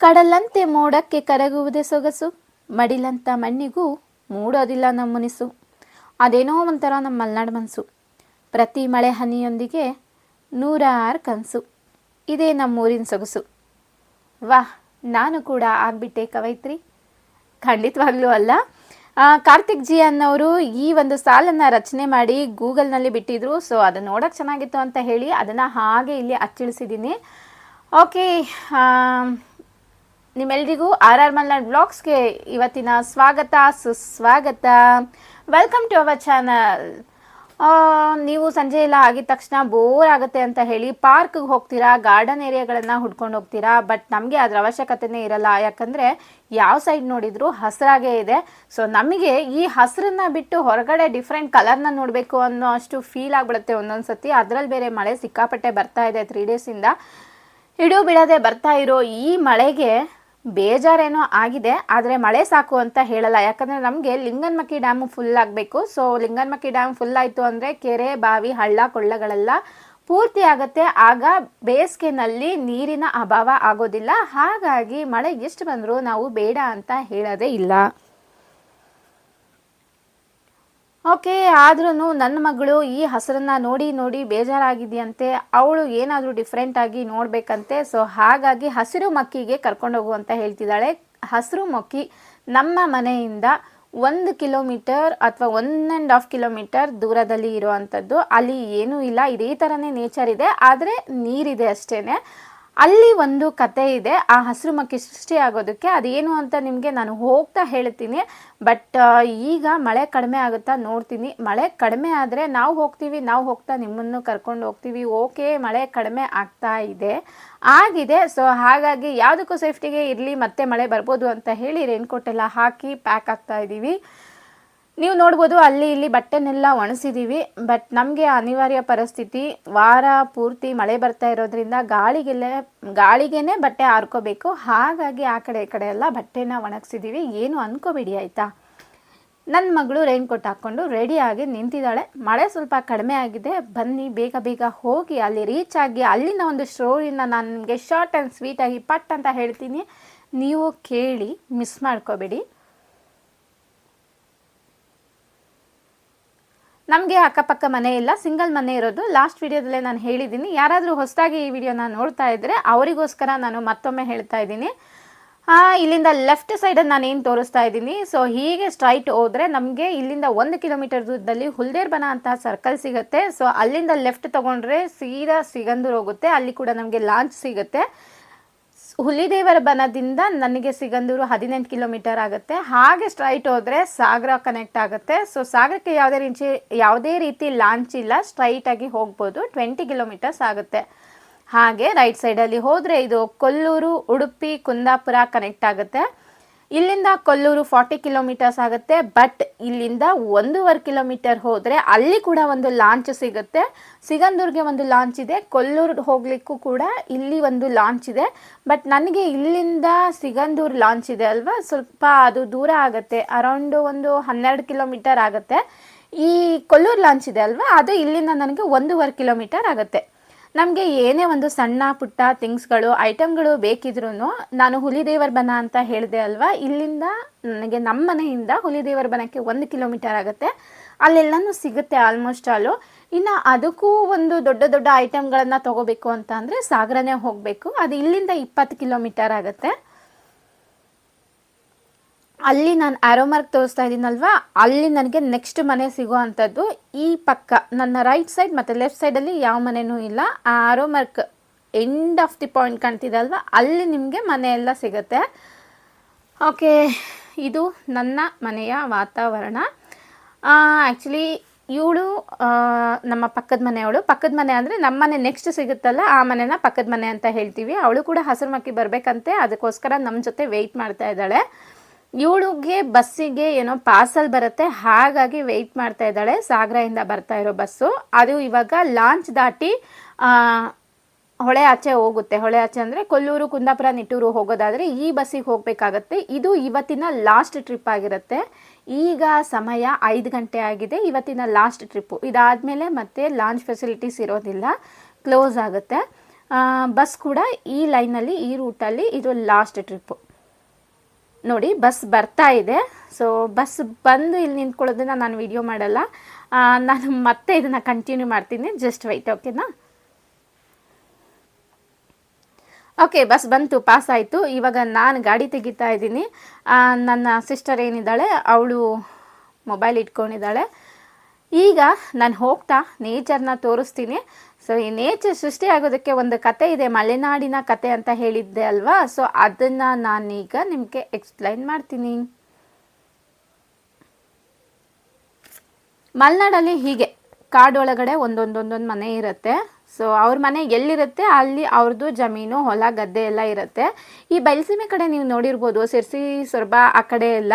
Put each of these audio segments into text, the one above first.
ಕಡಲಂತೆ ಮೋಡಕ್ಕೆ ಕರಗುವುದೇ ಸೊಗಸು, ಮಡಿಲಂತ ಮಣ್ಣಿಗೂ ಮೂಡೋದಿಲ್ಲ ನಮ್ಮ ಮುನಿಸು. ಅದೇನೋ ಒಂಥರ ನಮ್ಮ ಮಲೆನಾಡು ಮನಸ್ಸು. ಪ್ರತಿ ಮಳೆ ಹನಿಯೊಂದಿಗೆ ನೂರಾರು ಕನಸು. ಇದೇ ನಮ್ಮೂರಿನ ಸೊಗಸು. ವಾಹ್, ನಾನು ಕೂಡ ಆಗ್ಬಿಟ್ಟೆ ಕವಯಿತ್ರಿ. ಖಂಡಿತವಾಗ್ಲೂ ಅಲ್ಲ. ಕಾರ್ತಿಕ್ ಜಿ ಅನ್ನೋರು ಈ ಒಂದು ಸಾಲನ್ನು ರಚನೆ ಮಾಡಿ ಗೂಗಲ್ನಲ್ಲಿ ಬಿಟ್ಟಿದ್ರು. ಸೊ ಅದನ್ನು ನೋಡೋಕ್ಕೆ ಚೆನ್ನಾಗಿತ್ತು ಅಂತ ಹೇಳಿ ಅದನ್ನು ಹಾಗೆ ಇಲ್ಲಿ ಅಚ್ಚಿಳಿಸಿದ್ದೀನಿ. ಓಕೆ, ನಿಮ್ಮೆಲ್ರಿಗೂ ಆರ್ ಮಲ್ನಾಡ್ ಬ್ಲಾಗ್ಸ್ಗೆ ಇವತ್ತಿನ ಸ್ವಾಗತ ಸುಸ್ವಾಗತ. Welcome to our channel. ನೀವು ಸಂಜೆ ಎಲ್ಲ ಆಗಿದ ತಕ್ಷಣ ಬೋರ್ ಆಗುತ್ತೆ ಅಂತ ಹೇಳಿ ಪಾರ್ಕ್ಗೆ ಹೋಗ್ತೀರಾ, ಗಾರ್ಡನ್ ಏರಿಯಾಗಳನ್ನು ಹುಡ್ಕೊಂಡು ಹೋಗ್ತೀರಾ. ಬಟ್ ನಮಗೆ ಅದರ ಅವಶ್ಯಕತೆನೇ ಇರಲ್ಲ, ಯಾಕಂದರೆ ಯಾವ ಸೈಡ್ ನೋಡಿದರೂ ಹಸಿರಾಗೇ ಇದೆ. ಸೊ ನಮಗೆ ಈ ಹಸಿರನ್ನ ಬಿಟ್ಟು ಹೊರಗಡೆ ಡಿಫ್ರೆಂಟ್ ಕಲರ್ನ ನೋಡಬೇಕು ಅನ್ನೋ ಅಷ್ಟು ಫೀಲ್ ಆಗಿಬಿಡುತ್ತೆ ಒಂದೊಂದು ಸತಿ. ಅದರಲ್ಲಿ ಬೇರೆ ಮಳೆ ಸಿಕ್ಕಾಪಟ್ಟೆ ಬರ್ತಾ ಇದೆ 3 ಡೇಸಿಂದ. ಹಿಡಿಯೋ ಬಿಡದೆ ಬರ್ತಾ ಇರೋ ಈ ಮಳೆಗೆ ಬೇಜಾರೇನೋ ಆಗಿದೆ, ಆದರೆ ಮಳೆ ಸಾಕು ಅಂತ ಹೇಳಲ್ಲ. ಯಾಕಂದರೆ ನಮಗೆ ಲಿಂಗನಮಕ್ಕಿ ಡ್ಯಾಮು ಫುಲ್ ಆಗಬೇಕು. ಸೊ ಲಿಂಗನಮಕ್ಕಿ ಡ್ಯಾಮ್ ಫುಲ್ ಆಯಿತು ಅಂದರೆ ಕೆರೆ, ಬಾವಿ, ಹಳ್ಳ ಕೊಳ್ಳಗಳೆಲ್ಲ ಪೂರ್ತಿ ಆಗುತ್ತೆ. ಆಗ ಬೇಸಿಗೆನಲ್ಲಿ ನೀರಿನ ಅಭಾವ ಆಗೋದಿಲ್ಲ. ಹಾಗಾಗಿ ಮಳೆ ಎಷ್ಟು ಬಂದರೂ ನಾವು ಬೇಡ ಅಂತ ಹೇಳೋದೇ ಇಲ್ಲ. ಓಕೆ, ಆದ್ರೂ ನನ್ನ ಮಗಳು ಈ ಹಸಿರನ್ನ ನೋಡಿ ನೋಡಿ ಬೇಜಾರಾಗಿದೆಯಂತೆ. ಅವಳು ಏನಾದರೂ ಡಿಫ್ರೆಂಟಾಗಿ ನೋಡಬೇಕಂತೆ. ಸೊ ಹಾಗಾಗಿ ಹಸಿರು ಮಕ್ಕಿಗೆ ಕರ್ಕೊಂಡೋಗು ಅಂತ ಹೇಳ್ತಿದ್ದಾಳೆ. ಹಸಿರು ಮಕ್ಕಿ ನಮ್ಮ ಮನೆಯಿಂದ 1 ಕಿಲೋಮೀಟರ್ ಅಥವಾ 1.5 ಕಿಲೋಮೀಟರ್ ದೂರದಲ್ಲಿ ಇರುವಂಥದ್ದು. ಅಲ್ಲಿ ಏನೂ ಇಲ್ಲ, ಇದೇ ಥರನೇ ನೇಚರ್ ಇದೆ, ಆದರೆ ನೀರಿದೆ ಅಷ್ಟೇ. ಅಲ್ಲಿ ಒಂದು ಕತೆ ಇದೆ ಆ ಹಸಿರು ಮಕ್ಕಿ ಸೃಷ್ಟಿ ಆಗೋದಕ್ಕೆ. ಅದೇನು ಅಂತ ನಿಮಗೆ ನಾನು ಹೋಗ್ತಾ ಹೇಳ್ತೀನಿ. ಬಟ್ ಈಗ ಮಳೆ ಕಡಿಮೆ ಆಗುತ್ತಾ ನೋಡ್ತೀನಿ. ಮಳೆ ಕಡಿಮೆ ಆದರೆ ನಾವು ಹೋಗ್ತಾ ನಿಮ್ಮನ್ನು ಕರ್ಕೊಂಡು ಹೋಗ್ತೀವಿ. ಓಕೆ, ಮಳೆ ಕಡಿಮೆ ಆಗ್ತಾ ಆಗಿದೆ. ಸೊ ಹಾಗಾಗಿ ಯಾವುದಕ್ಕೂ ಸೇಫ್ಟಿಗೆ ಇರಲಿ, ಮತ್ತೆ ಮಳೆ ಬರ್ಬೋದು ಅಂತ ಹೇಳಿ ರೇನ್ಕೋಟ್ ಎಲ್ಲ ಹಾಕಿ ಪ್ಯಾಕ್ ಆಗ್ತಾ ಇದ್ದೀವಿ. ನೀವು ನೋಡ್ಬೋದು ಅಲ್ಲಿ ಇಲ್ಲಿ ಬಟ್ಟೆನೆಲ್ಲ ಒಣಸಿದ್ದೀವಿ. ಬಟ್ ನಮಗೆ ಅನಿವಾರ್ಯ ಪರಿಸ್ಥಿತಿ, ವಾರ ಪೂರ್ತಿ ಮಳೆ ಬರ್ತಾ ಇರೋದ್ರಿಂದ ಗಾಳಿಗೇನೆ ಬಟ್ಟೆ ಹಾರ್ಕೋಬೇಕು. ಹಾಗಾಗಿ ಆ ಕಡೆ ಈ ಕಡೆ ಎಲ್ಲ ಬಟ್ಟೆನ ಒಣಗಿಸಿದ್ದೀವಿ. ಏನು ಅನ್ಕೋಬೇಡಿ ಆಯಿತಾ. ನನ್ನ ಮಗಳು ರೈನ್ಕೋಟ್ ಹಾಕ್ಕೊಂಡು ರೆಡಿಯಾಗಿ ನಿಂತಿದ್ದಾಳೆ. ಮಳೆ ಸ್ವಲ್ಪ ಕಡಿಮೆ ಆಗಿದೆ, ಬನ್ನಿ ಬೇಗ ಬೇಗ ಹೋಗಿ ಅಲ್ಲಿ ರೀಚ್ ಆಗಿ ಅಲ್ಲಿನ ಒಂದು ಸ್ಟೋರಿನ ನಾನು ನಿಮಗೆ ಶಾರ್ಟ್ ಆ್ಯಂಡ್ ಸ್ವೀಟಾಗಿ ಪಟ್ ಅಂತ ಹೇಳ್ತೀನಿ. ನೀವು ಕೇಳಿ ಮಿಸ್ ಮಾಡ್ಕೋಬೇಡಿ. ನಮಗೆ ಅಕ್ಕಪಕ್ಕ ಮನೆ ಇಲ್ಲ, ಸಿಂಗಲ್ ಮನೆ ಇರೋದು. ಲಾಸ್ಟ್ ವಿಡಿಯೋದಲ್ಲೇ ನಾನು ಹೇಳಿದ್ದೀನಿ. ಯಾರಾದರೂ ಹೊಸದಾಗಿ ಈ ವಿಡಿಯೋನ ನೋಡ್ತಾ ಇದ್ದರೆ ಅವರಿಗೋಸ್ಕರ ನಾನು ಮತ್ತೊಮ್ಮೆ ಹೇಳ್ತಾ ಇದ್ದೀನಿ. ಇಲ್ಲಿಂದ ಲೆಫ್ಟ್ ಸೈಡಲ್ಲಿ ನಾನು ಏನು ತೋರಿಸ್ತಾ ಇದ್ದೀನಿ. ಸೊ ಹೀಗೆ ಸ್ಟ್ರೈಟ್ ಹೋದರೆ ನಮಗೆ ಇಲ್ಲಿಂದ 1 ಕಿಲೋಮೀಟರ್ ದೂರದಲ್ಲಿ ಹುಲ್ದೇರ್ಬನ ಅಂತ ಸರ್ಕಲ್ ಸಿಗುತ್ತೆ. ಸೊ ಅಲ್ಲಿಂದ ಲೆಫ್ಟ್ ತೊಗೊಂಡ್ರೆ ಸೀದಾ ಸಿಗಂದೂರು ಹೋಗುತ್ತೆ. ಅಲ್ಲಿ ಕೂಡ ನಮಗೆ ಲಾಂಚ್ ಸಿಗುತ್ತೆ. ಹುಲಿದೇವರ ಬನದಿಂದ ನನಗೆ ಸಿಗಂದೂರು 18 ಕಿಲೋಮೀಟರ್ ಆಗುತ್ತೆ. ಹಾಗೆ ಸ್ಟ್ರೈಟ್ ಹೋದರೆ ಸಾಗರ ಕನೆಕ್ಟ್ ಆಗುತ್ತೆ. ಸೊ ಸಾಗರಕ್ಕೆ ಯಾವುದೇ ರೀತಿ ಲಾಂಚ್ ಇಲ್ಲ, ಸ್ಟ್ರೈಟಾಗಿ ಹೋಗ್ಬೋದು. 20 ಕಿಲೋಮೀಟರ್ಸ್ ಆಗುತ್ತೆ. ಹಾಗೆ ರೈಟ್ ಸೈಡಲ್ಲಿ ಹೋದರೆ ಇದು ಕೊಲ್ಲೂರು, ಉಡುಪಿ, ಕುಂದಾಪುರ ಕನೆಕ್ಟ್ ಆಗುತ್ತೆ. ಇಲ್ಲಿಂದ ಕೊಲ್ಲೂರು 40 ಕಿಲೋಮೀಟರ್ಸ್ ಆಗುತ್ತೆ. ಬಟ್ ಇಲ್ಲಿಂದ 1.5 ಕಿಲೋಮೀಟರ್ ಹೋದರೆ ಅಲ್ಲಿ ಕೂಡ ಒಂದು ಲಾಂಚ್ ಸಿಗುತ್ತೆ. ಸಿಗಂದೂರಿಗೆ ಒಂದು ಲಾಂಚ್ ಇದೆ, ಕೊಲ್ಲೂರು ಹೋಗಲಿಕ್ಕೂ ಕೂಡ ಇಲ್ಲಿ ಒಂದು ಲಾಂಚ್ ಇದೆ. ಬಟ್ ನನಗೆ ಇಲ್ಲಿಂದ ಸಿಗಂದೂರು ಲಾಂಚ್ ಇದೆ ಅಲ್ವಾ, ಸ್ವಲ್ಪ ಅದು ದೂರ ಆಗುತ್ತೆ. ಅರೌಂಡು ಒಂದು 12 ಕಿಲೋಮೀಟರ್ ಆಗುತ್ತೆ. ಈ ಕೊಲ್ಲೂರು ಲಾಂಚ್ ಇದೆ ಅಲ್ವಾ, ಅದು ಇಲ್ಲಿಂದ ನನಗೆ 1.5 ಕಿಲೋಮೀಟರ್ ಆಗುತ್ತೆ. ನಮಗೆ ಏನೇ ಒಂದು ಸಣ್ಣ ಪುಟ್ಟ ಥಿಂಗ್ಸ್ಗಳು, ಐಟಮ್ಗಳು ಬೇಕಿದ್ರೂ ನಾನು ಹುಲಿದೇವರ ಬನ ಅಂತ ಹೇಳಿದೆ ಅಲ್ವಾ, ಇಲ್ಲಿಂದ ನನಗೆ ನಮ್ಮ ಮನೆಯಿಂದ ಹುಲಿದೇವರ ಬನಕ್ಕೆ 1 ಕಿಲೋಮೀಟರ್ ಆಗುತ್ತೆ. ಅಲ್ಲೆಲ್ಲನೂ ಸಿಗುತ್ತೆ ಆಲ್ಮೋಸ್ಟ್ ಆಲು. ಇನ್ನು ಅದಕ್ಕೂ ಒಂದು ದೊಡ್ಡ ದೊಡ್ಡ ಐಟಮ್ಗಳನ್ನು ತೊಗೋಬೇಕು ಅಂತ ಅಂದರೆ ಸಾಗರನೇ ಹೋಗಬೇಕು. ಅದು ಇಲ್ಲಿಂದ 20 ಕಿಲೋಮೀಟರ್ ಆಗುತ್ತೆ. ಅಲ್ಲಿ ನಾನು ಆರೋ ಮಾರ್ಕ್ ತೋರಿಸ್ತಾ ಇದ್ದೀನಲ್ವ, ಅಲ್ಲಿ ನನಗೆ ನೆಕ್ಸ್ಟ್ ಮನೆ ಸಿಗೋ ಅಂಥದ್ದು ಈ ಪಕ್ಕ ನನ್ನ ರೈಟ್ ಸೈಡ್ ಮತ್ತು ಲೆಫ್ಟ್ ಸೈಡಲ್ಲಿ ಯಾವ ಮನೆಯೂ ಇಲ್ಲ. ಆ arrow mark end of the point ಕಾಣ್ತಿದೆ ಅಲ್ವ, ಅಲ್ಲಿ ನಿಮಗೆ ಮನೆ ಎಲ್ಲ ಸಿಗುತ್ತೆ. ಓಕೆ, ಇದು ನನ್ನ ಮನೆಯ ವಾತಾವರಣ. ಆ್ಯಕ್ಚುಲಿ ಇವಳು ನಮ್ಮ ಪಕ್ಕದ ಮನೆಯವಳು. ಪಕ್ಕದ ಮನೆ ಅಂದರೆ ನಮ್ಮ ಮನೆ ನೆಕ್ಸ್ಟ್ ಸಿಗುತ್ತಲ್ಲ, ಆ ಮನೆನ ಪಕ್ಕದ ಮನೆ ಅಂತ ಹೇಳ್ತೀವಿ. ಅವಳು ಕೂಡ ಹಸಿರು ಮಕ್ಕಿ ಬರಬೇಕಂತೆ, ಅದಕ್ಕೋಸ್ಕರ ನಮ್ಮ ಜೊತೆ ವೆಯ್ಟ್ ಮಾಡ್ತಾ ಇದ್ದಾಳೆ. ಇವಳಿಗೆ ಬಸ್ಸಿಗೆ ಏನೋ ಪಾರ್ಸಲ್ ಬರುತ್ತೆ, ಹಾಗಾಗಿ ವೆಯ್ಟ್ ಮಾಡ್ತಾ ಇದ್ದಾಳೆ. ಸಾಗರದಿಂದ ಬರ್ತಾ ಇರೋ ಬಸ್ಸು ಅದು ಇವಾಗ ಲಾಂಚ್ ದಾಟಿ ಹೊಳೆ ಆಚೆ ಹೋಗುತ್ತೆ. ಹೊಳೆ ಆಚೆ ಅಂದರೆ ಕೊಲ್ಲೂರು, ಕುಂದಾಪುರ, ನಿಟ್ಟೂರು ಹೋಗೋದಾದರೆ ಈ ಬಸ್ಸಿಗೆ ಹೋಗಬೇಕಾಗತ್ತೆ. ಇದು ಇವತ್ತಿನ ಲಾಸ್ಟ್ ಟ್ರಿಪ್ ಆಗಿರುತ್ತೆ. ಈಗ ಸಮಯ 5 ಗಂಟೆ ಆಗಿದೆ. ಇವತ್ತಿನ ಲಾಸ್ಟ್ ಟ್ರಿಪ್ಪು. ಇದಾದಮೇಲೆ ಮತ್ತೆ ಲಾಂಚ್ ಫೆಸಿಲಿಟೀಸ್ ಇರೋದಿಲ್ಲ, ಕ್ಲೋಸ್ ಆಗುತ್ತೆ. ಬಸ್ ಕೂಡ ಈ ಲೈನಲ್ಲಿ, ಈ ರೂಟಲ್ಲಿ ಇದು ಲಾಸ್ಟ್ ಟ್ರಿಪ್ಪು. ನೋಡಿ ಬಸ್ ಬರ್ತಾ ಇದೆ. ಸೊ ಬಸ್ ಬಂದು ಇಲ್ಲಿ ನಿಂತ್ಕೊಳ್ಳೋದನ್ನ ನಾನು ವಿಡಿಯೋ ಮಾಡಲ್ಲ, ನಾನು ಮತ್ತೆ ಇದನ್ನು ಕಂಟಿನ್ಯೂ ಮಾಡ್ತೀನಿ. ಜಸ್ಟ್ ವೆಯ್ಟ್, ಓಕೆನಾ? ಓಕೆ, ಬಸ್ ಬಂತು, ಪಾಸ್ ಆಯಿತು. ಇವಾಗ ನಾನು ಗಾಡಿ ತೆಗಿತಾ ಇದ್ದೀನಿ. ನನ್ನ ಸಿಸ್ಟರ್ ಏನಿದ್ದಾಳೆ ಅವಳು ಮೊಬೈಲ್ ಇಟ್ಕೊಂಡಿದ್ದಾಳೆ. ಈಗ ನಾನು ಹೋಗ್ತಾ ನೇಚರ್ನ ತೋರಿಸ್ತೀನಿ. ಸೊ ಈ ನೇಚರ್ ಸೃಷ್ಟಿ ಆಗೋದಕ್ಕೆ ಒಂದು ಕತೆ ಇದೆ, ಮಲೆನಾಡಿನ ಕತೆ ಅಂತ ಹೇಳಿದ್ದೆ ಅಲ್ವಾ. ಸೊ ಅದನ್ನು ನಾನೀಗ ನಿಮಗೆ ಎಕ್ಸ್ಪ್ಲೈನ್ ಮಾಡ್ತೀನಿ. ಮಲೆನಾಡಲ್ಲಿ ಹೀಗೆ ಕಾಡೊಳಗಡೆ ಒಂದೊಂದು ಮನೆ ಇರುತ್ತೆ. ಸೊ ಅವ್ರ ಮನೆ ಎಲ್ಲಿರುತ್ತೆ ಅಲ್ಲಿ ಅವ್ರದ್ದು ಜಮೀನು, ಹೊಲ, ಗದ್ದೆ ಎಲ್ಲ ಇರುತ್ತೆ. ಈ ಬಯಲುಸೀಮೆ ಕಡೆ ನೀವು ನೋಡಿರ್ಬೋದು, ಸಿರ್ಸಿ, ಸೊರಬ ಆ ಕಡೆ ಎಲ್ಲ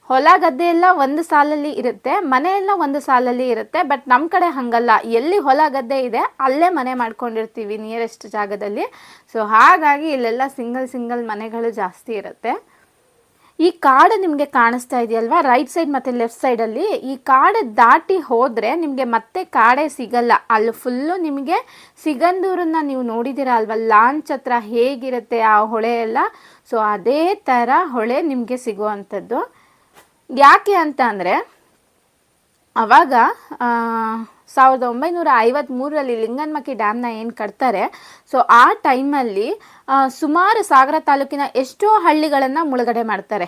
ಹೊಲ ಗದ್ದೆ ಎಲ್ಲ ಒಂದು ಸಾಲಲ್ಲಿ ಇರುತ್ತೆ, ಮನೆ ಎಲ್ಲ ಒಂದು ಸಾಲಲ್ಲಿ ಇರುತ್ತೆ. ಬಟ್ ನಮ್ಮ ಕಡೆ ಹಾಗಲ್ಲ, ಎಲ್ಲಿ ಹೊಲ ಗದ್ದೆ ಇದೆ ಅಲ್ಲೇ ಮನೆ ಮಾಡ್ಕೊಂಡಿರ್ತೀವಿ ನಿಯರೆಸ್ಟ್ ಜಾಗದಲ್ಲಿ. ಸೊ ಹಾಗಾಗಿ ಇಲ್ಲೆಲ್ಲ ಸಿಂಗಲ್ ಮನೆಗಳು ಜಾಸ್ತಿ ಇರುತ್ತೆ. ಈ ಕಾಡು ನಿಮಗೆ ಕಾಣಿಸ್ತಾ ಇದೆಯಲ್ವಾ, ರೈಟ್ ಸೈಡ್ ಮತ್ತು ಲೆಫ್ಟ್ ಸೈಡಲ್ಲಿ. ಈ ಕಾಡು ದಾಟಿ ಹೋದರೆ ನಿಮಗೆ ಮತ್ತೆ ಕಾಡೇ ಸಿಗಲ್ಲ. ಅಲ್ಲಿ ಫುಲ್ಲು ನಿಮಗೆ ಸಿಗಂದೂರನ್ನ ನೀವು ನೋಡಿದ್ದೀರ ಅಲ್ವಾ, ಲಾಂಚ್ ಹತ್ರ ಹೇಗಿರುತ್ತೆ ಆ ಹೊಳೆ ಎಲ್ಲ. ಸೊ ಅದೇ ಥರ ಹೊಳೆ ನಿಮಗೆ ಸಿಗುವಂಥದ್ದು. ಯಾಕೆ ಅಂತ ಅಂದರೆ ಆವಾಗ 1953ರಲ್ಲಿ ಲಿಂಗನಮಕ್ಕಿ ಡ್ಯಾಮ್ನ ಏನು ಕಟ್ತಾರೆ, ಸೊ ಆ ಟೈಮಲ್ಲಿ ಸುಮಾರು ಸಾಗರ ತಾಲೂಕಿನ ಎಷ್ಟೋ ಹಳ್ಳಿಗಳನ್ನು ಮುಳುಗಡೆ ಮಾಡ್ತಾರೆ.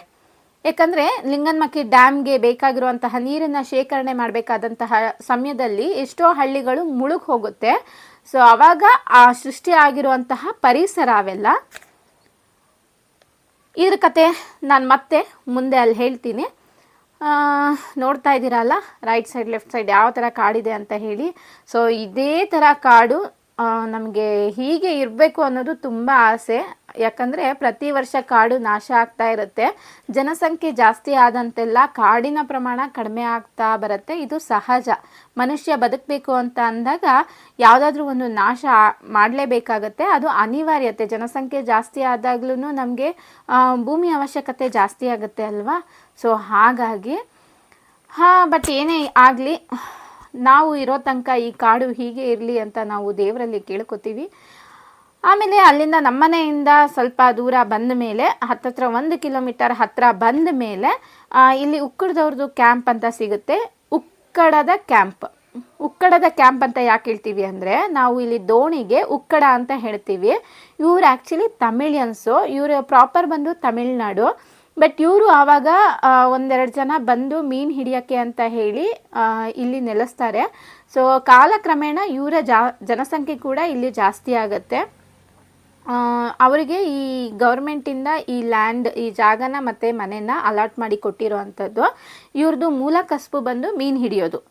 ಯಾಕಂದರೆ ಲಿಂಗನಮಕ್ಕಿ ಡ್ಯಾಮ್ಗೆ ಬೇಕಾಗಿರುವಂತಹ ನೀರನ್ನು ಶೇಖರಣೆ ಮಾಡಬೇಕಾದಂತಹ ಸಮಯದಲ್ಲಿ ಎಷ್ಟೋ ಹಳ್ಳಿಗಳು ಮುಳುಗಿ ಹೋಗುತ್ತೆ. ಸೊ ಆವಾಗ ಆ ಸೃಷ್ಟಿ ಆಗಿರುವಂತಹ ಪರಿಸರ ಅವೆಲ್ಲ. ಇದ್ರ ಕತೆ ನಾನು ಮತ್ತೆ ಮುಂದೆ ಅಲ್ಲಿ ಹೇಳ್ತೀನಿ. ನೋಡ್ತಾ ಇದ್ದೀರಲ್ಲ ರೈಟ್ ಸೈಡ್ ಲೆಫ್ಟ್ ಸೈಡ್ ಯಾವ ಥರ ಕಾಡಿದೆ ಅಂತ ಹೇಳಿ. ಸೊ ಇದೇ ಥರ ಕಾಡು ನಮಗೆ ಹೀಗೆ ಇರಬೇಕು ಅನ್ನೋದು ತುಂಬ ಆಸೆ. ಯಾಕಂದರೆ ಪ್ರತಿ ವರ್ಷ ಕಾಡು ನಾಶ ಆಗ್ತಾ ಇರುತ್ತೆ. ಜನಸಂಖ್ಯೆ ಜಾಸ್ತಿ ಆದಂತೆಲ್ಲ ಕಾಡಿನ ಪ್ರಮಾಣ ಕಡಿಮೆ ಆಗ್ತಾ ಬರುತ್ತೆ. ಇದು ಸಹಜ. ಮನುಷ್ಯ ಬದುಕಬೇಕು ಅಂತ ಅಂದಾಗ ಯಾವುದಾದ್ರೂ ಒಂದು ನಾಶ ಮಾಡಲೇಬೇಕಾಗತ್ತೆ, ಅದು ಅನಿವಾರ್ಯತೆ. ಜನಸಂಖ್ಯೆ ಜಾಸ್ತಿ ಆದಾಗ್ಲೂ ನಮಗೆ ಭೂಮಿ ಅವಶ್ಯಕತೆ ಜಾಸ್ತಿ ಆಗುತ್ತೆ ಅಲ್ವಾ. ಸೊ ಹಾಗಾಗಿ ಬಟ್ ಏನೇ ಆಗಲಿ ನಾವು ಇರೋ ತನಕ ಈ ಕಾಡು ಹೀಗೆ ಇರಲಿ ಅಂತ ನಾವು ದೇವರಲ್ಲಿ ಕೇಳ್ಕೊತೀವಿ. ಆಮೇಲೆ ಅಲ್ಲಿಂದ ನಮ್ಮನೆಯಿಂದ ಸ್ವಲ್ಪ ದೂರ ಬಂದ ಮೇಲೆ, ಹತ್ತತ್ರ 1 ಕಿಲೋಮೀಟರ್ ಹತ್ತಿರ ಬಂದ ಮೇಲೆ ಇಲ್ಲಿ ಉಕ್ಕಡದವ್ರದ್ದು ಕ್ಯಾಂಪ್ ಅಂತ ಸಿಗುತ್ತೆ. ಉಕ್ಕಡದ ಕ್ಯಾಂಪ್ ಅಂತ ಯಾಕೆ ಹೇಳ್ತೀವಿ ಅಂದರೆ, ನಾವು ಇಲ್ಲಿ ದೋಣಿಗೆ ಉಕ್ಕಡ ಅಂತ ಹೇಳ್ತೀವಿ. ಇವ್ರು ಆ್ಯಕ್ಚುಲಿ ತಮಿಳಿಯನ್ಸು, ಇವರು ಪ್ರಾಪರ್ ಬಂದು ತಮಿಳ್ನಾಡು. ಬಟ್ ಇವರು ಆವಾಗ 1-2 ಜನ ಬಂದು ಮೀನು ಹಿಡಿಯೋಕ್ಕೆ ಅಂತ ಹೇಳಿ ಇಲ್ಲಿ ನೆಲೆಸ್ತಾರೆ. ಸೊ ಕಾಲಕ್ರಮೇಣ ಇವರ ಜನಸಂಖ್ಯೆ ಕೂಡ ಇಲ್ಲಿ ಜಾಸ್ತಿ ಆಗುತ್ತೆ. ಅವರಿಗೆ ಈ ಗೌರ್ಮೆಂಟಿಂದ ಈ ಲ್ಯಾಂಡ್, ಈ ಜಾಗನ ಮತ್ತು ಮನೆನ ಅಲಾಟ್ ಮಾಡಿ ಕೊಟ್ಟಿರೋ ಅಂಥದ್ದು. ಇವ್ರದ್ದು ಮೂಲ ಕಸುಬು ಬಂದು ಮೀನು ಹಿಡಿಯೋದು.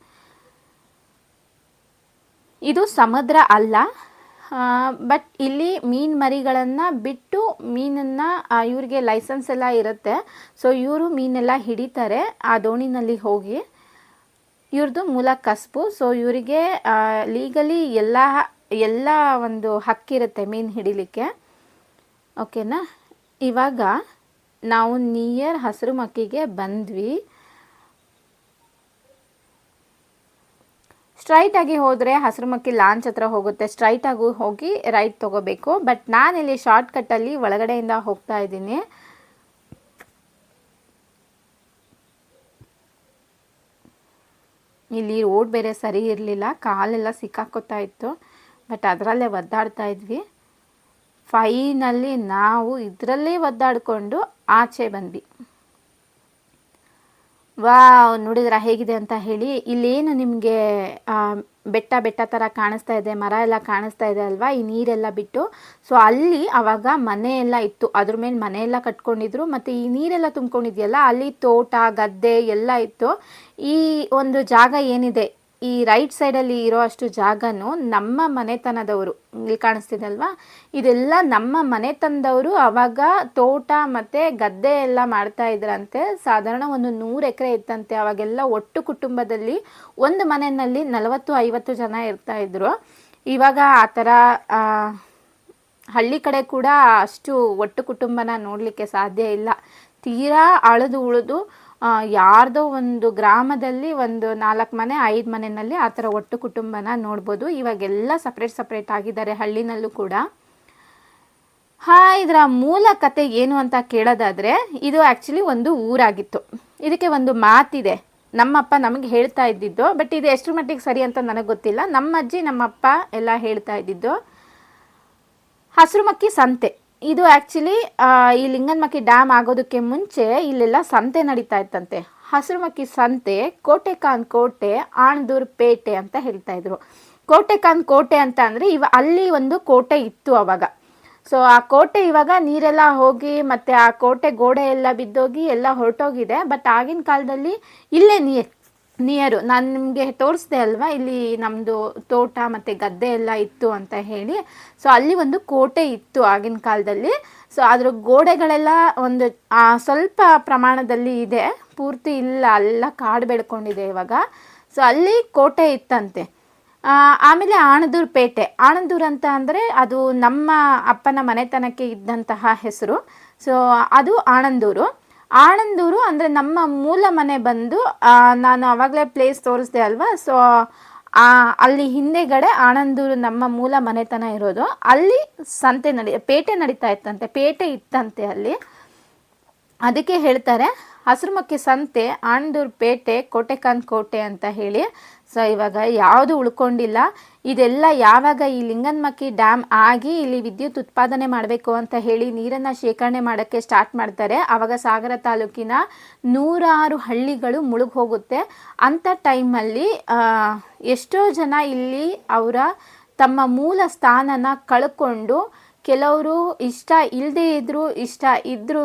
ಇದು ಸಮುದ್ರ ಅಲ್ಲ, ಬಟ್ ಇಲ್ಲಿ ಮೀನು ಮರಿಗಳನ್ನು ಬಿಟ್ಟು ಮೀನನ್ನು ಇವ್ರಿಗೆ ಲೈಸೆನ್ಸ್ ಎಲ್ಲ ಇರುತ್ತೆ. ಸೊ ಇವರು ಮೀನೆಲ್ಲ ಹಿಡಿತಾರೆ ಆ ದೋಣಿನಲ್ಲಿ ಹೋಗಿ. ಇವ್ರದ್ದು ಮೂಲ ಕಸುಬು. ಸೊ ಇವರಿಗೆ ಲೀಗಲಿ ಎಲ್ಲ ಒಂದು ಹಕ್ಕಿರುತ್ತೆ ಮೀನು ಹಿಡಿಲಿಕ್ಕೆ. ಓಕೆನಾ? ಇವಾಗ ನಾವು ನಿಯರ್ ಹಸಿರುಮಕ್ಕಿಗೆ ಬಂದ್ವಿ. ಸ್ಟ್ರೈಟಾಗಿ ಹೋದರೆ ಹಸಿರುಮಕ್ಕಿ ಲಾಂಚ್ ಹತ್ರ ಹೋಗುತ್ತೆ. ಸ್ಟ್ರೈಟಾಗಿ ಹೋಗಿ ರೈಟ್ ತೊಗೋಬೇಕು. ಬಟ್ ನಾನಿಲ್ಲಿ ಶಾರ್ಟ್ಕಟ್ಟಲ್ಲಿ ಒಳಗಡೆಯಿಂದ ಹೋಗ್ತಾ ಇದ್ದೀನಿ. ಇಲ್ಲಿ ರೋಡ್ ಬೇರೆ ಸರಿ ಇರಲಿಲ್ಲ, ಕಾಲೆಲ್ಲ ಸಿಕ್ಕಾಕೋತಾ ಇತ್ತು. ಬಟ್ ಅದರಲ್ಲೇ ಒದ್ದಾಡ್ತಾ ಇದ್ವಿ. ಫೈನಲಿ ನಾವು ಇದರಲ್ಲೇ ಒದ್ದಾಡಿಕೊಂಡು ಆಚೆ ಬಂದ್ವಿ. ವಾವ್, ನೋಡಿದ್ರ ಹೇಗಿದೆ ಅಂತ ಹೇಳಿ. ಇಲ್ಲೇನು ನಿಮಗೆ ಬೆಟ್ಟ ಥರ ಕಾಣಿಸ್ತಾ ಇದೆ, ಮರ ಎಲ್ಲ ಕಾಣಿಸ್ತಾ ಇದೆ ಅಲ್ವಾ, ಈ ನೀರೆಲ್ಲ ಬಿಟ್ಟು. ಸೊ ಅಲ್ಲಿ ಆವಾಗ ಮನೆ ಎಲ್ಲ ಇತ್ತು, ಅದ್ರ ಮೇಲೆ ಮನೆ ಎಲ್ಲ ಕಟ್ಕೊಂಡಿದ್ರು. ಮತ್ತು ಈ ನೀರೆಲ್ಲ ತುಂಬ್ಕೊಂಡಿದೆಯಲ್ಲ, ಅಲ್ಲಿ ತೋಟ ಗದ್ದೆ ಎಲ್ಲ ಇತ್ತು. ಈ ಒಂದು ಜಾಗ ಏನಿದೆ, ಈ ರೈಟ್ ಸೈಡಲ್ಲಿ ಇರೋ ಅಷ್ಟು ಜಾಗನೂ ನಮ್ಮ ಮನೆತನದವರು, ಇಲ್ಲಿ ಕಾಣಿಸ್ತಿದೆ ಅಲ್ವಾ, ಇದೆಲ್ಲ ನಮ್ಮ ಮನೆತನದವರು ಆವಾಗ ತೋಟ ಮತ್ತು ಗದ್ದೆ ಎಲ್ಲ ಮಾಡ್ತಾ ಇದ್ರಂತೆ. ಸಾಧಾರಣ ಒಂದು 100 ಎಕರೆ ಇತ್ತಂತೆ. ಅವಾಗೆಲ್ಲ ಒಟ್ಟು ಕುಟುಂಬದಲ್ಲಿ ಒಂದು ಮನೆಯಲ್ಲಿ 40-50 ಜನ ಇರ್ತಾಯಿದ್ರು. ಇವಾಗ ಆ ಥರ ಹಳ್ಳಿ ಕಡೆ ಕೂಡ ಅಷ್ಟು ಒಟ್ಟು ಕುಟುಂಬನ ನೋಡಲಿಕ್ಕೆ ಸಾಧ್ಯ ಇಲ್ಲ. ತೀರಾ ಅಳೆದು ಉಳಿದು ಯಾರ್ದೋ ಒಂದು ಗ್ರಾಮದಲ್ಲಿ ಒಂದು 4 ಮನೆ 5 ಮನೆಯಲ್ಲಿ ಆ ಥರ ಒಟ್ಟು ಕುಟುಂಬನ ನೋಡ್ಬೋದು. ಇವಾಗೆಲ್ಲ ಸಪ್ರೇಟ್ ಆಗಿದ್ದಾರೆ ಹಳ್ಳಿನಲ್ಲೂ ಕೂಡ. ಇದರ ಮೂಲ ಕತೆ ಏನು ಅಂತ ಕೇಳೋದಾದರೆ, ಇದು ಆ್ಯಕ್ಚುಲಿ ಒಂದು ಊರಾಗಿತ್ತು. ಇದಕ್ಕೆ ಒಂದು ಮಾತಿದೆ, ನಮ್ಮಪ್ಪ ನಮಗೆ ಹೇಳ್ತಾ ಇದ್ದಿದ್ದು, ಬಟ್ ಇದು ಎಷ್ಟರ ಮಟ್ಟಿಗೆ ಸರಿ ಅಂತ ನನಗೆ ಗೊತ್ತಿಲ್ಲ. ನಮ್ಮ ಅಜ್ಜಿ ನಮ್ಮಪ್ಪ ಎಲ್ಲ ಹೇಳ್ತಾ ಇದ್ದಿದ್ದು, ಹಸಿರುಮಕ್ಕಿ ಸಂತೆ. ಇದು ಆ್ಯಕ್ಚುಲಿ ಈ ಲಿಂಗನಮಕ್ಕಿ ಡ್ಯಾಮ್ ಆಗೋದಕ್ಕೆ ಮುಂಚೆ ಇಲ್ಲೆಲ್ಲ ಸಂತೆ ನಡೀತಾ ಇತ್ತಂತೆ. ಹಸಿರುಮಕ್ಕಿ ಸಂತೆ ಕೋಟೆಕಾನ್ ಕೋಟೆ ಆಣದೂರು ಪೇಟೆ ಅಂತ ಹೇಳ್ತಾ ಇದ್ರು. ಕೋಟೆಕಾನ್ ಕೋಟೆ ಅಂತ ಅಂದರೆ ಅಲ್ಲಿ ಒಂದು ಕೋಟೆ ಇತ್ತು ಅವಾಗ. ಸೊ ಆ ಕೋಟೆ ಇವಾಗ ನೀರೆಲ್ಲ ಹೋಗಿ ಮತ್ತು ಆ ಕೋಟೆ ಗೋಡೆ ಎಲ್ಲ ಬಿದ್ದೋಗಿ ಎಲ್ಲ ಹೊರಟೋಗಿದೆ. ಬಟ್ ಆಗಿನ ಕಾಲದಲ್ಲಿ ಇಲ್ಲೇ ನಿಯರು ನಾನು ನಿಮಗೆ ತೋರಿಸ್ದೆ ಅಲ್ವಾ, ಇಲ್ಲಿ ನಮ್ಮದು ತೋಟ ಮತ್ತು ಗದ್ದೆ ಎಲ್ಲ ಇತ್ತು ಅಂತ ಹೇಳಿ. ಸೊ ಅಲ್ಲಿ ಒಂದು ಕೋಟೆ ಇತ್ತು ಆಗಿನ ಕಾಲದಲ್ಲಿ. ಸೊ ಅದ್ರ ಗೋಡೆಗಳೆಲ್ಲ ಒಂದು ಸ್ವಲ್ಪ ಪ್ರಮಾಣದಲ್ಲಿ ಇದೆ, ಪೂರ್ತಿ ಇಲ್ಲ, ಎಲ್ಲ ಕಾಡು ಬೆಳ್ಕೊಂಡಿದೆ ಇವಾಗ. ಸೊ ಅಲ್ಲಿ ಕೋಟೆ ಇತ್ತಂತೆ. ಆಮೇಲೆ ಆಣದೂರು ಪೇಟೆ. ಆಣದೂರು ಅಂತ ಅಂದರೆ ಅದು ನಮ್ಮ ಅಪ್ಪನ ಮನೆತನಕ್ಕೆ ಇದ್ದಂತಹ ಹೆಸರು. ಸೊ ಅದು ಆಣಂದೂರು. ಆಣಂದೂರು ಅಂದರೆ ನಮ್ಮ ಮೂಲ ಮನೆ ಬಂದು ನಾನು ಆವಾಗಲೇ ಪ್ಲೇಸ್ ತೋರಿಸ್ದೆ ಅಲ್ವಾ. ಸೊ ಅಲ್ಲಿ ಹಿಂದೆಗಡೆ ಆಣಂದೂರು ನಮ್ಮ ಮೂಲ ಮನೆತನ ಇರೋದು. ಅಲ್ಲಿ ಸಂತೆ ಪೇಟೆ ನಡೀತಾ ಇತ್ತಂತೆ, ಪೇಟೆ ಇತ್ತಂತೆ ಅಲ್ಲಿ. ಅದಕ್ಕೆ ಹೇಳ್ತಾರೆ ಹಸಿರುಮಕ್ಕಿ ಸಂತೆ ಆಣಂದೂರು ಪೇಟೆ ಕೋಟೆಕಾನ್ ಕೋಟೆ ಅಂತ ಹೇಳಿ. ಸೊ ಇವಾಗ ಯಾವುದು ಉಳ್ಕೊಂಡಿಲ್ಲ. ಇದೆಲ್ಲ ಯಾವಾಗ ಈ ಲಿಂಗನಮಕ್ಕಿ ಡ್ಯಾಮ್ ಆಗಿ ಇಲ್ಲಿ ವಿದ್ಯುತ್ ಉತ್ಪಾದನೆ ಮಾಡಬೇಕು ಅಂತ ಹೇಳಿ ನೀರನ್ನು ಶೇಖರಣೆ ಮಾಡೋಕ್ಕೆ ಸ್ಟಾರ್ಟ್ ಮಾಡ್ತಾರೆ, ಆವಾಗ ಸಾಗರ ತಾಲೂಕಿನ 100 ಹಳ್ಳಿಗಳು ಮುಳುಗಿ ಹೋಗುತ್ತೆ. ಅಂಥ ಟೈಮಲ್ಲಿ ಎಷ್ಟೋ ಜನ ಇಲ್ಲಿ ಅವರ ತಮ್ಮ ಮೂಲ ಸ್ಥಾನನ ಕಳ್ಕೊಂಡು, ಕೆಲವರು ಇಷ್ಟ ಇಲ್ಲದೇ ಇದ್ದರೂ ಇಷ್ಟ ಇದ್ರೂ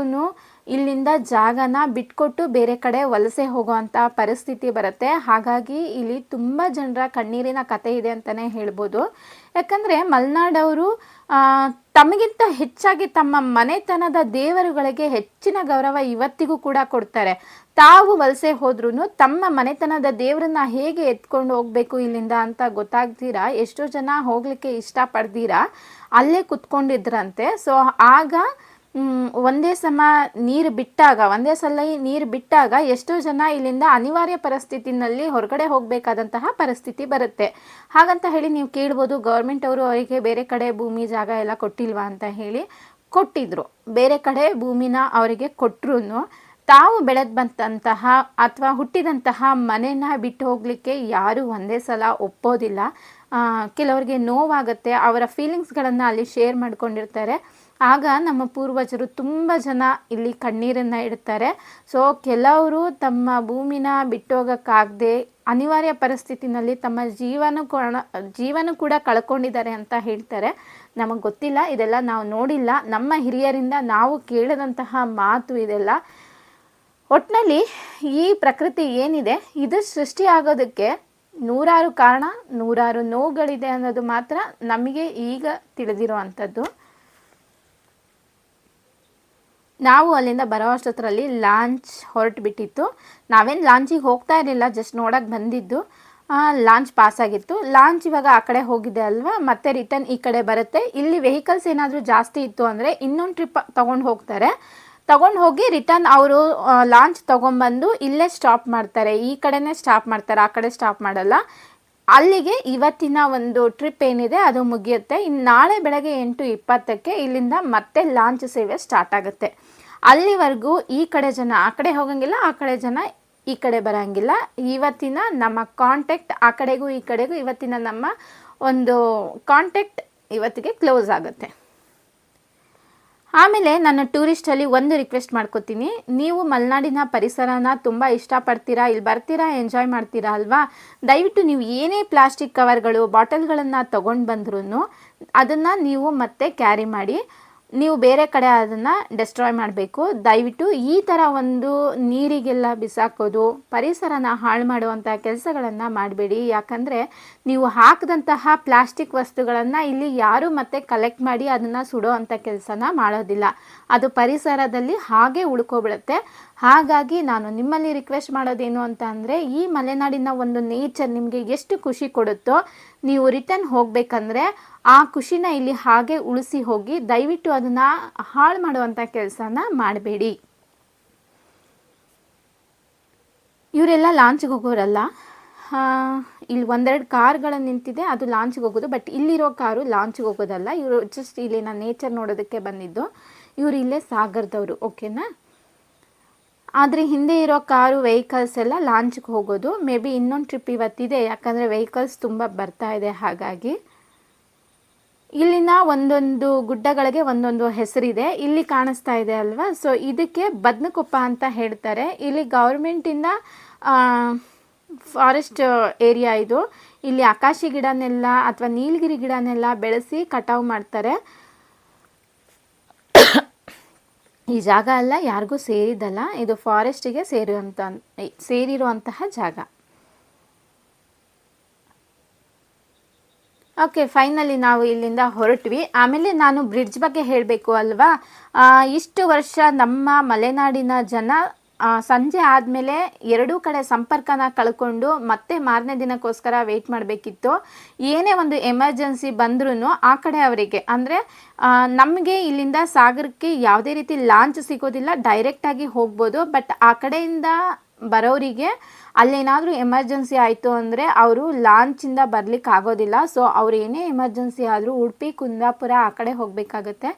ಇಲ್ಲಿಂದ ಜಾಗನ ಬಿಟ್ಕೊಟ್ಟು ಬೇರೆ ಕಡೆ ವಲಸೆ ಹೋಗುವಂಥ ಪರಿಸ್ಥಿತಿ ಬರುತ್ತೆ. ಹಾಗಾಗಿ ಇಲ್ಲಿ ತುಂಬ ಜನರ ಕಣ್ಣೀರಿನ ಕತೆ ಇದೆ ಅಂತಲೇ ಹೇಳ್ಬೋದು. ಯಾಕಂದರೆ ಮಲೆನಾಡವರು ತಮಗಿಂತ ಹೆಚ್ಚಾಗಿ ತಮ್ಮ ಮನೆತನದ ದೇವರುಗಳಿಗೆ ಹೆಚ್ಚಿನ ಗೌರವ ಇವತ್ತಿಗೂ ಕೂಡ ಕೊಡ್ತಾರೆ. ತಾವು ವಲಸೆ ಹೋದ್ರೂ ತಮ್ಮ ಮನೆತನದ ದೇವರನ್ನ ಹೇಗೆ ಎತ್ಕೊಂಡು ಹೋಗಬೇಕು ಇಲ್ಲಿಂದ ಅಂತ ಗೊತ್ತಾಗ್ತೀರಾ ಎಷ್ಟೋ ಜನ ಹೋಗಲಿಕ್ಕೆ ಇಷ್ಟಪಡ್ತೀರಾ ಅಲ್ಲೇ ಕುತ್ಕೊಂಡಿದ್ರಂತೆ. ಸೊ ಆಗ ಒಂದೇ ಸಲ ನೀರು ಬಿಟ್ಟಾಗ ಎಷ್ಟೋ ಜನ ಇಲ್ಲಿಂದ ಅನಿವಾರ್ಯ ಪರಿಸ್ಥಿತಿನಲ್ಲಿ ಹೊರಗಡೆ ಹೋಗಬೇಕಾದಂತಹ ಪರಿಸ್ಥಿತಿ ಬರುತ್ತೆ. ಹಾಗಂತ ಹೇಳಿ ನೀವು ಕೇಳ್ಬೋದು, ಗೌರ್ಮೆಂಟ್ ಅವರು ಅವರಿಗೆ ಬೇರೆ ಕಡೆ ಭೂಮಿ ಜಾಗ ಎಲ್ಲ ಕೊಟ್ಟಿಲ್ವಾ ಅಂತ ಹೇಳಿ. ಕೊಟ್ಟಿದ್ರು, ಬೇರೆ ಕಡೆ ಭೂಮಿನ ಅವರಿಗೆ ಕೊಟ್ಟರು ತಾವು ಬೆಳೆದು ಬಂದಂತಹ ಅಥವಾ ಹುಟ್ಟಿದಂತಹ ಮನೆನ ಬಿಟ್ಟು ಹೋಗಲಿಕ್ಕೆ ಯಾರೂ ಒಂದೇ ಸಲ ಒಪ್ಪೋದಿಲ್ಲ. ಕೆಲವರಿಗೆ ನೋವಾಗುತ್ತೆ, ಅವರ ಫೀಲಿಂಗ್ಸ್ಗಳನ್ನು ಅಲ್ಲಿ ಶೇರ್ ಮಾಡ್ಕೊಂಡಿರ್ತಾರೆ. ಆಗ ನಮ್ಮ ಪೂರ್ವಜರು ತುಂಬ ಜನ ಇಲ್ಲಿ ಕಣ್ಣೀರನ್ನು ಇಡ್ತಾರೆ. ಸೊ ಕೆಲವರು ತಮ್ಮ ಭೂಮಿನ ಬಿಟ್ಟೋಗೋಕ್ಕಾಗದೆ ಅನಿವಾರ್ಯ ಪರಿಸ್ಥಿತಿನಲ್ಲಿ ತಮ್ಮ ಜೀವನ ಕೂಡ ಕಳ್ಕೊಂಡಿದ್ದಾರೆ ಅಂತ ಹೇಳ್ತಾರೆ. ನಮಗೆ ಗೊತ್ತಿಲ್ಲ, ಇದೆಲ್ಲ ನಾವು ನೋಡಿಲ್ಲ, ನಮ್ಮ ಹಿರಿಯರಿಂದ ನಾವು ಕೇಳಿದಂತಹ ಮಾತು ಇದೆಲ್ಲ. ಒಟ್ಟಿನಲ್ಲಿ ಈ ಪ್ರಕೃತಿ ಏನಿದೆ ಇದು ಸೃಷ್ಟಿಯಾಗೋದಕ್ಕೆ 100 ಕಾರಣ, 100 ನೋವುಗಳಿದೆ ಅನ್ನೋದು ಮಾತ್ರ ನಮಗೆ ಈಗ ತಿಳಿದಿರೋ ಅಂಥದ್ದು. ನಾವು ಅಲ್ಲಿಂದ ಬರೋ ಅಷ್ಟೊತ್ತರಲ್ಲಿ ಲಾಂಚ್ ಹೊರಟುಬಿಟ್ಟಿತ್ತು. ನಾವೇನು ಲಾಂಚಿಗೆ ಹೋಗ್ತಾ ಇರಲಿಲ್ಲ, ಜಸ್ಟ್ ನೋಡೋಕ್ಕೆ ಬಂದಿದ್ದು. ಲಾಂಚ್ ಪಾಸ್ ಆಗಿತ್ತು. ಲಾಂಚ್ ಇವಾಗ ಆ ಕಡೆ ಹೋಗಿದೆ ಅಲ್ವಾ, ಮತ್ತೆ ರಿಟರ್ನ್ ಈ ಕಡೆ ಬರುತ್ತೆ. ಇಲ್ಲಿ ವೆಹಿಕಲ್ಸ್ ಏನಾದರೂ ಜಾಸ್ತಿ ಇತ್ತು ಅಂದರೆ ಇನ್ನೊಂದು ಟ್ರಿಪ್ ತೊಗೊಂಡು ಹೋಗಿ ರಿಟರ್ನ್ ಅವರು ಲಾಂಚ್ ತೊಗೊಂಬಂದು ಇಲ್ಲೇ ಸ್ಟಾಪ್ ಮಾಡ್ತಾರೆ. ಈ ಕಡೆನೇ ಸ್ಟಾಪ್ ಮಾಡ್ತಾರೆ, ಆ ಕಡೆ ಸ್ಟಾಪ್ ಮಾಡಲ್ಲ. ಅಲ್ಲಿಗೆ ಇವತ್ತಿನ ಒಂದು ಟ್ರಿಪ್ ಏನಿದೆ ಅದು ಮುಗಿಯುತ್ತೆ. ಇನ್ನು ನಾಳೆ ಬೆಳಗ್ಗೆ 8:20ಕ್ಕೆ ಇಲ್ಲಿಂದ ಮತ್ತೆ ಲಾಂಚ್ ಸೇವೆ ಸ್ಟಾರ್ಟ್ ಆಗುತ್ತೆ. ಅಲ್ಲಿವರೆಗೂ ಈ ಕಡೆ ಜನ ಆ ಕಡೆ ಹೋಗಂಗಿಲ್ಲ, ಆ ಕಡೆ ಜನ ಈ ಕಡೆ ಬರೋಂಗಿಲ್ಲ. ಇವತ್ತಿನ ನಮ್ಮ ಕಾಂಟ್ಯಾಕ್ಟ್ ಆ ಕಡೆಗೂ ಈ ಕಡೆಗೂ ಇವತ್ತಿನ ನಮ್ಮ ಒಂದು ಕಾಂಟ್ಯಾಕ್ಟ್ ಇವತ್ತಿಗೆ ಕ್ಲೋಸ್ ಆಗುತ್ತೆ. ಆಮೇಲೆ ನನ್ನ ಟೂರಿಸ್ಟಲ್ಲಿ ಒಂದು ರಿಕ್ವೆಸ್ಟ್ ಮಾಡ್ಕೋತೀನಿ, ನೀವು ಮಲೆನಾಡಿನ ಪರಿಸರನ ತುಂಬ ಇಷ್ಟಪಡ್ತೀರಾ, ಇಲ್ಲಿ ಬರ್ತೀರಾ, ಎಂಜಾಯ್ ಮಾಡ್ತೀರಾ ಅಲ್ವಾ, ದಯವಿಟ್ಟು ನೀವು ಏನೇ ಪ್ಲಾಸ್ಟಿಕ್ ಕವರ್ಗಳು ಬಾಟಲ್ಗಳನ್ನು ತೊಗೊಂಡು ಬಂದ್ರೂ ಅದನ್ನು ನೀವು ಮತ್ತೆ ಕ್ಯಾರಿ ಮಾಡಿ. ನೀವು ಬೇರೆ ಕಡೆ ಅದನ್ನು ಡೆಸ್ಟ್ರಾಯ್ ಮಾಡಬೇಕು. ದಯವಿಟ್ಟು ಈ ಥರ ಒಂದು ನೀರಿಗೆಲ್ಲ ಬಿಸಾಕೋದು, ಪರಿಸರನ ಹಾಳು ಮಾಡುವಂಥ ಕೆಲಸಗಳನ್ನು ಮಾಡಬೇಡಿ. ಯಾಕಂದರೆ ನೀವು ಹಾಕಿದಂತಹ ಪ್ಲಾಸ್ಟಿಕ್ ವಸ್ತುಗಳನ್ನು ಇಲ್ಲಿ ಯಾರೂ ಮತ್ತೆ ಕಲೆಕ್ಟ್ ಮಾಡಿ ಅದನ್ನು ಸುಡೋ ಅಂಥ ಕೆಲಸನ ಮಾಡೋದಿಲ್ಲ. ಅದು ಪರಿಸರದಲ್ಲಿ ಹಾಗೆ ಉಳ್ಕೊಬಿಡುತ್ತೆ. ಹಾಗಾಗಿ ನಾನು ನಿಮ್ಮಲ್ಲಿ ರಿಕ್ವೆಸ್ಟ್ ಮಾಡೋದೇನು ಅಂತ ಅಂದರೆ, ಈ ಮಲೆನಾಡಿನ ಒಂದು ನೇಚರ್ ನಿಮಗೆ ಎಷ್ಟು ಖುಷಿ ಕೊಡುತ್ತೋ ನೀವು ರಿಟರ್ನ್ ಹೋಗಬೇಕಂದ್ರೆ ಆ ಖುಷಿನ ಇಲ್ಲಿ ಹಾಗೆ ಉಳಿಸಿ ಹೋಗಿ. ದಯವಿಟ್ಟು ಅದನ್ನು ಹಾಳು ಮಾಡುವಂಥ ಕೆಲಸನ ಮಾಡಬೇಡಿ. ಇವರೆಲ್ಲ ಲಾಂಚ್ಗೆ ಹೋಗೋರಲ್ಲ, ಇಲ್ಲಿ ಒಂದೆರಡು ಕಾರ್ಗಳು ನಿಂತಿದೆ, ಅದು ಲಾಂಚ್ಗೆ ಹೋಗೋದು. ಬಟ್ ಇಲ್ಲಿರೋ ಕಾರು ಲಾಂಚ್ಗೆ ಹೋಗೋದಲ್ಲ, ಇವರು ಜಸ್ಟ್ ಇಲ್ಲಿನ ನೇಚರ್ ನೋಡೋದಕ್ಕೆ ಬಂದಿದ್ದು. ಇವರು ಇಲ್ಲೇ ಸಾಗರದವರು, ಓಕೆನಾ. ಆದರೆ ಹಿಂದೆ ಇರೋ ಕಾರು ವೆಹಿಕಲ್ಸ್ ಎಲ್ಲ ಲಾಂಚ್ಗೆ ಹೋಗೋದು. ಮೇ ಬಿ ಇನ್ನೊಂದು ಟ್ರಿಪ್ ಇವತ್ತಿದೆ, ಯಾಕಂದರೆ ವೆಹಿಕಲ್ಸ್ ತುಂಬ ಬರ್ತಾ ಇದೆ. ಹಾಗಾಗಿ ಇಲ್ಲಿನ ಒಂದೊಂದು ಗುಡ್ಡಗಳಿಗೆ ಒಂದೊಂದು ಹೆಸರಿದೆ. ಇಲ್ಲಿ ಕಾಣಿಸ್ತಾ ಇದೆ ಅಲ್ವಾ, ಸೊ ಇದಕ್ಕೆ ಬದ್ನಕೊಪ್ಪ ಅಂತ ಹೇಳ್ತಾರೆ. ಇಲ್ಲಿ ಗೌರ್ಮೆಂಟಿಂದ ಫಾರೆಸ್ಟ್ ಏರಿಯಾ ಇದು. ಇಲ್ಲಿ ಆಕಾಶಿ ಗಿಡನೆಲ್ಲ ಅಥವಾ ನೀಲಗಿರಿ ಗಿಡನೆಲ್ಲ ಬೆಳೆಸಿ ಕಟಾವು ಮಾಡ್ತಾರೆ. ಈ ಜಾಗ ಎಲ್ಲ ಯಾರಿಗೂ ಸೇರಿದಲ್ಲ, ಇದು ಫಾರೆಸ್ಟಿಗೆ ಸೇರಿರುವಂತಹ ಜಾಗ. ಓಕೆ, ಫೈನಲಿ ನಾವು ಇಲ್ಲಿಂದ ಹೊರಟ್ವಿ. ಆಮೇಲೆ ನಾನು ಬ್ರಿಡ್ಜ್ ಬಗ್ಗೆ ಹೇಳಬೇಕು ಅಲ್ವಾ. ಇಷ್ಟು ವರ್ಷ ನಮ್ಮ ಮಲೆನಾಡಿನ ಜನ ಸಂಜೆ ಆದಮೇಲೆ ಎರಡೂ ಕಡೆ ಸಂಪರ್ಕನ ಕಳ್ಕೊಂಡು ಮತ್ತೆ ಮಾರನೇ ದಿನಕ್ಕೋಸ್ಕರ ವೆಯ್ಟ್ ಮಾಡಬೇಕಿತ್ತು. ಏನೇ ಒಂದು ಎಮರ್ಜೆನ್ಸಿ ಬಂದ್ರೂ ಆ ಕಡೆ ಅವರಿಗೆ, ಅಂದರೆ ನಮಗೆ ಇಲ್ಲಿಂದ ಸಾಗರಕ್ಕೆ ಯಾವುದೇ ರೀತಿ ಲಾಂಚ್ ಸಿಗೋದಿಲ್ಲ, ಡೈರೆಕ್ಟಾಗಿ ಹೋಗ್ಬೋದು. ಬಟ್ ಆ ಕಡೆಯಿಂದ ಬರೋರಿಗೆ ಅಲ್ಲೇನಾದರೂ ಎಮರ್ಜೆನ್ಸಿ ಆಯಿತು ಅಂದರೆ ಅವರು ಲಾಂಚಿಂದ ಬರ್ಲಿಕ್ಕೆ ಆಗೋದಿಲ್ಲ. ಸೊ ಅವ್ರು ಏನೇ ಎಮರ್ಜೆನ್ಸಿ ಆದರೂ ಉಡುಪಿ, ಕುಂದಾಪುರ ಆ ಕಡೆ ಹೋಗಬೇಕಾಗತ್ತೆ.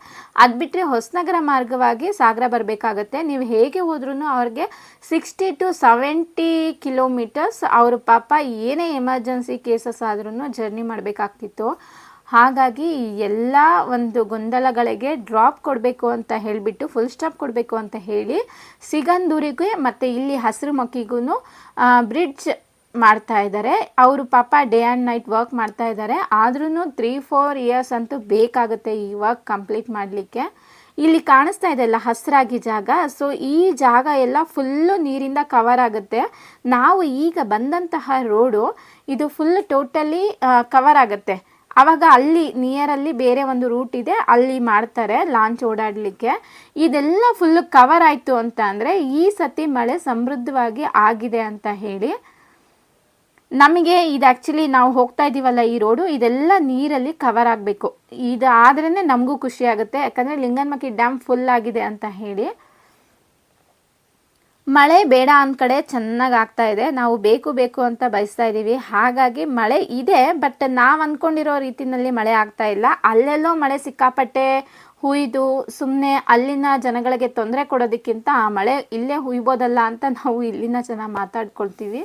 ಅದು ಬಿಟ್ಟರೆ ಹೊಸನಗರ ಮಾರ್ಗವಾಗಿ ಸಾಗರ ಬರಬೇಕಾಗತ್ತೆ. ನೀವು ಹೇಗೆ ಹೋದ್ರೂ ಅವ್ರಿಗೆ 60 to 70 ಕಿಲೋಮೀಟರ್ಸ್ ಅವರು ಪಾಪ ಏನೇ ಎಮರ್ಜೆನ್ಸಿ ಕೇಸಸ್ ಆದ್ರೂ ಜರ್ನಿ ಮಾಡಬೇಕಾಗ್ತಿತ್ತು. ಹಾಗಾಗಿ ಎಲ್ಲ ಒಂದು ಗೊಂದಲಗಳಿಗೆ ಡ್ರಾಪ್ ಕೊಡಬೇಕು ಅಂತ ಹೇಳಿಬಿಟ್ಟು, ಫುಲ್ ಸ್ಟಾಪ್ ಕೊಡಬೇಕು ಅಂತ ಹೇಳಿ ಸಿಗಂದೂರಿಗೆ ಮತ್ತು ಇಲ್ಲಿ ಹಸಿರು ಮಕ್ಕಿಗೂ ಬ್ರಿಡ್ಜ್ ಮಾಡ್ತಾ ಇದ್ದಾರೆ. ಅವರು ಪಾಪ ಡೇ ಆ್ಯಂಡ್ ನೈಟ್ ವರ್ಕ್ ಮಾಡ್ತಾ ಇದ್ದಾರೆ. ಆದ್ರೂ 3-4 ಇಯರ್ಸ್ ಅಂತೂ ಬೇಕಾಗುತ್ತೆ ಈ ವರ್ಕ್ ಕಂಪ್ಲೀಟ್ ಮಾಡಲಿಕ್ಕೆ. ಇಲ್ಲಿ ಕಾಣಿಸ್ತಾ ಇದೆ ಅಲ್ಲ ಹಸಿರಾಗಿ ಜಾಗ, ಸೊ ಈ ಜಾಗ ಎಲ್ಲ ಫುಲ್ಲು ನೀರಿಂದ ಕವರ್ ಆಗುತ್ತೆ. ನಾವು ಈಗ ಬಂದಂತಹ ರೋಡು ಇದು ಫುಲ್ ಟೋಟಲಿ ಕವರ್ ಆಗುತ್ತೆ. ಆವಾಗ ಅಲ್ಲಿ ನಿಯರಲ್ಲಿ ಬೇರೆ ಒಂದು ರೂಟ್ ಇದೆ, ಅಲ್ಲಿ ಮಾಡ್ತಾರೆ ಲಾಂಚ್ ಓಡಾಡಲಿಕ್ಕೆ. ಇದೆಲ್ಲ ಫುಲ್ಲು ಕವರ್ ಆಯಿತು ಅಂತ ಅಂದರೆ ಈ ಸತಿ ಮಳೆ ಸಮೃದ್ಧವಾಗಿ ಆಗಿದೆ ಅಂತ ಹೇಳಿ. ನಮಗೆ ಇದು ಆ್ಯಕ್ಚುಲಿ ನಾವು ಹೋಗ್ತಾ ಇದ್ದೀವಲ್ಲ ಈ ರೋಡು, ಇದೆಲ್ಲ ನೀರಲ್ಲಿ ಕವರ್ ಆಗಬೇಕು. ಇದು ಆದ್ರೇ ನಮಗೂ ಖುಷಿ ಆಗುತ್ತೆ, ಯಾಕಂದರೆ ಲಿಂಗನಮಕ್ಕಿ ಡ್ಯಾಮ್ ಫುಲ್ ಆಗಿದೆ ಅಂತ ಹೇಳಿ. ಮಳೆ ಬೇಡ ಅಂದ ಕಡೆ ಚೆನ್ನಾಗಿ ಆಗ್ತಾ ಇದೆ, ನಾವು ಬೇಕು ಅಂತ ಬಯಸ್ತಾ ಇದ್ದೀವಿ. ಹಾಗಾಗಿ ಮಳೆ ಇದೆ, ಬಟ್ ನಾವು ಅಂದ್ಕೊಂಡಿರೋ ರೀತಿಯಲ್ಲಿ ಮಳೆ ಆಗ್ತಾ ಇಲ್ಲ. ಅಲ್ಲೆಲ್ಲೋ ಮಳೆ ಸಿಕ್ಕಾಪಟ್ಟೆ ಹುಯ್ದು ಸುಮ್ಮನೆ ಅಲ್ಲಿನ ಜನಗಳಿಗೆ ತೊಂದರೆ ಕೊಡೋದಕ್ಕಿಂತ ಆ ಮಳೆ ಇಲ್ಲೇ ಹುಯ್ಬೋದಲ್ಲ ಅಂತ ನಾವು ಇಲ್ಲಿನ ಜನ ಮಾತಾಡ್ಕೊಳ್ತೀವಿ.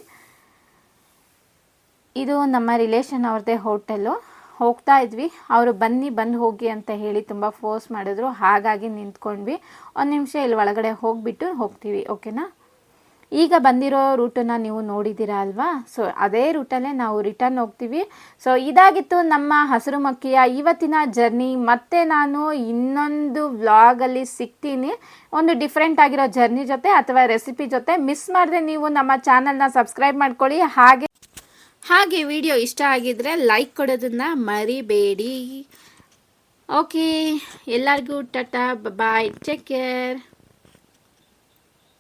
ಇದು ನಮ್ಮ ರಿಲೇಷನ್ ಅವ್ರದ್ದೇ ಹೋಟೆಲ್ಲು. ಹೋಗ್ತಾ ಇದ್ವಿ, ಅವರು ಬಂದು ಹೋಗಿ ಅಂತ ಹೇಳಿ ತುಂಬ ಫೋರ್ಸ್ ಮಾಡಿದ್ರು. ಹಾಗಾಗಿ ನಿಂತ್ಕೊಂಡ್ವಿ. ಒಂದು ನಿಮಿಷ ಇಲ್ಲಿ ಒಳಗಡೆ ಹೋಗಿಬಿಟ್ಟು ಹೋಗ್ತೀವಿ, ಓಕೆನಾ. ಈಗ ಬಂದಿರೋ ರೂಟನ್ನು ನೀವು ನೋಡಿದ್ದೀರಾ ಅಲ್ವಾ, ಸೊ ಅದೇ ರೂಟಲ್ಲೇ ನಾವು ರಿಟರ್ನ್ ಹೋಗ್ತೀವಿ. ಸೊ ಇದಾಗಿತ್ತು ನಮ್ಮ ಹಸಿರು ಮಕ್ಕಿಯ ಇವತ್ತಿನ ಜರ್ನಿ. ಮತ್ತೆ ನಾನು ಇನ್ನೊಂದು ವ್ಲಾಗಲ್ಲಿ ಸಿಗ್ತೀನಿ, ಒಂದು ಡಿಫ್ರೆಂಟ್ ಆಗಿರೋ ಜರ್ನಿ ಜೊತೆ ಅಥವಾ ರೆಸಿಪಿ ಜೊತೆ. ಮಿಸ್ ಮಾಡಿದ್ರೆ ನೀವು ನಮ್ಮ ಚಾನಲ್ನ ಸಬ್ಸ್ಕ್ರೈಬ್ ಮಾಡ್ಕೊಳ್ಳಿ. ಹಾಗೆ ವಿಡಿಯೋ ಇಷ್ಟ ಆಗಿದ್ರೆ ಲೈಕ್ ಕೊಡೋದನ್ನು ಮರಿಬೇಡಿ. ಓಕೆ, ಎಲ್ಲರಿಗೂ ಟಾಟಾ, ಬಾಯ್, ಟೇಕ್ ಕೇರ್.